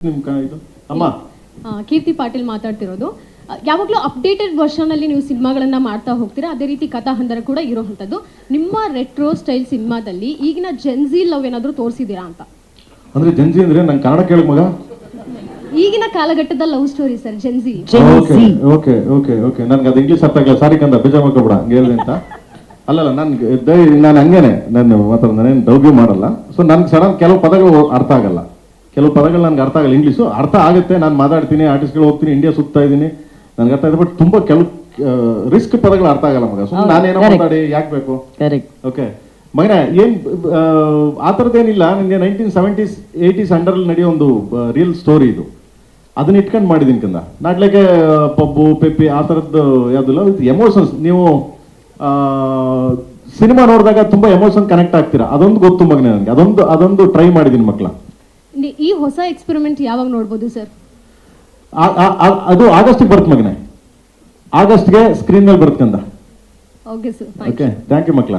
ಇದು ಅಮ್ಮ ಕೀರ್ತಿ ಪಾಟೀಲ್ ಮಾತಾಡ್ತಿರೋದು. ಯಾವಾಗಲೂ ಅಪ್ಡೇಟೆಡ್ ವರ್ಷನ್ ಅಲ್ಲಿ ನೀವು ಸಿನಿಮಾಗಳನ್ನ ಮಾಡ್ತಾ ಹೋಗ್ತೀರಾ, ಅದೇ ರೀತಿ ಕಥಾ ಹಂದರ ಕೂಡ ಇರುವಂತದ್ದು. ನಿಮ್ಮ ರೆಟ್ರೋ ಸ್ಟೈಲ್ ಸಿನಿಮಾದಲ್ಲಿ ಈಗಿನ ಜೆನ್ಜಿ ಲವ್ ಏನಾದರೂ ತೋರಿಸಿದ್ದೀರಾ ಅಂತ? ಅಂದ್ರೆ ಜೆನ್ಜಿ ಅಂದ್ರೆ ನಂಗೆ ಕನ್ನಡ ಕೇಳಕ್ ಮಗ, ಈಗಿನ ಕಾಲಘಟ್ಟದ love story sir, gen Z. Okay okay okay ನನ್ಗೆ ಅದು ಇಂಗ್ಲೀಷ್ ಅರ್ಥ ಆಗಲ್ಲ, ಸಾರಿ ಕಂದ ಬೇಜಾರ್ ಮಾಡ್ಕೊಬೇಡ ಹಂಗೆ ಹೇಳಿದೆ ಅಂತ. ಅಲ್ಲಲ್ಲ ನಾನು ಹಂಗೇನೆ ನಾನು ಮಾತಾಡೋದೇನು ದೌರ್ಗ್ಯ ಮಾಡಲ್ಲ. ಸೊ ನನ್ಗೆ ಸಡನ್ ಕೆಲವು ಪದಗಳು ಅರ್ಥ ಆಗಲ್ಲ, ಕೆಲವು ಪದಗಳು ನನ್ಗೆ ಅರ್ಥ ಆಗಲ್ಲ. ಇಂಗ್ಲೀಷು ಅರ್ಥ ಆಗುತ್ತೆ, ನಾನು ಮಾತಾಡ್ತೀನಿ, ಆರ್ಟಿಸ್ಟ್ಗಳು ಹೋಗ್ತೀನಿ, ಇಂಡಿಯಾ ಸುತ್ತಾ ಇದ್ದೀನಿ, ನನ್ಗೆ ಅರ್ಥ ಇದೆ. ಬಟ್ ತುಂಬಾ ಕೆಲವು ರಿಸ್ಕ್ ಪದಗಳು ಅರ್ಥ ಆಗಲ್ಲ ಮಗ. ಸೊ ನಾನೇನೋ ಮಾತಾಡಿ ಯಾಕೆ ಬೇಕು? ಓಕೆ ಮಗನ ಏನ್ ಆ ಥರದ್ದೇನಿಲ್ಲ. ನನಗೆ 1970s 80s ಅಂಡರಲ್ಲಿ ನಡೆಯೋ ಒಂದು ರಿಯಲ್ ಸ್ಟೋರಿ ಇದು. ಅದನ್ನ ಇಟ್ಕೊಂಡು ಮಾಡಿದೀನಿ ಕಂದ. ನಾಟ್ಲಿಕ್ಕೆ ಪಬ್ಬು ಪೆಪ್ಪಿ ಆ ಥರದ್ದು ಯಾವುದಿಲ್ಲ, ವಿತ್ ಎಮೋಷನ್ಸ್. ನೀವು ಸಿನಿಮಾ ನೋಡಿದಾಗ ತುಂಬಾ ಎಮೋಷನ್ ಕನೆಕ್ಟ್ ಆಗ್ತೀರಾ, ಅದೊಂದು ಗೊತ್ತು ಮಗನೇ ನನಗೆ. ಅದೊಂದು ಟ್ರೈ ಮಾಡಿದೀನಿ ಮಕ್ಕಳ. ಈ ಹೊಸ ಎಕ್ಸ್ಪೆರಿಮೆಂಟ್ ಯಾವಾಗ ನೋಡ್ಬೋದು ಸರ್? ಅದು ಆಗಸ್ಟ್ಗೆ ಬರುತ್ತೆ ಮಗನೇ, ಆಗಸ್ಟ್ಗೆ ಸ್ಕ್ರೀನ್ ಮೇಲೆ ಬರುತ್ತೆ ಕಂದ. Okay sir, okay thank you ಮಕ್ಕಳ.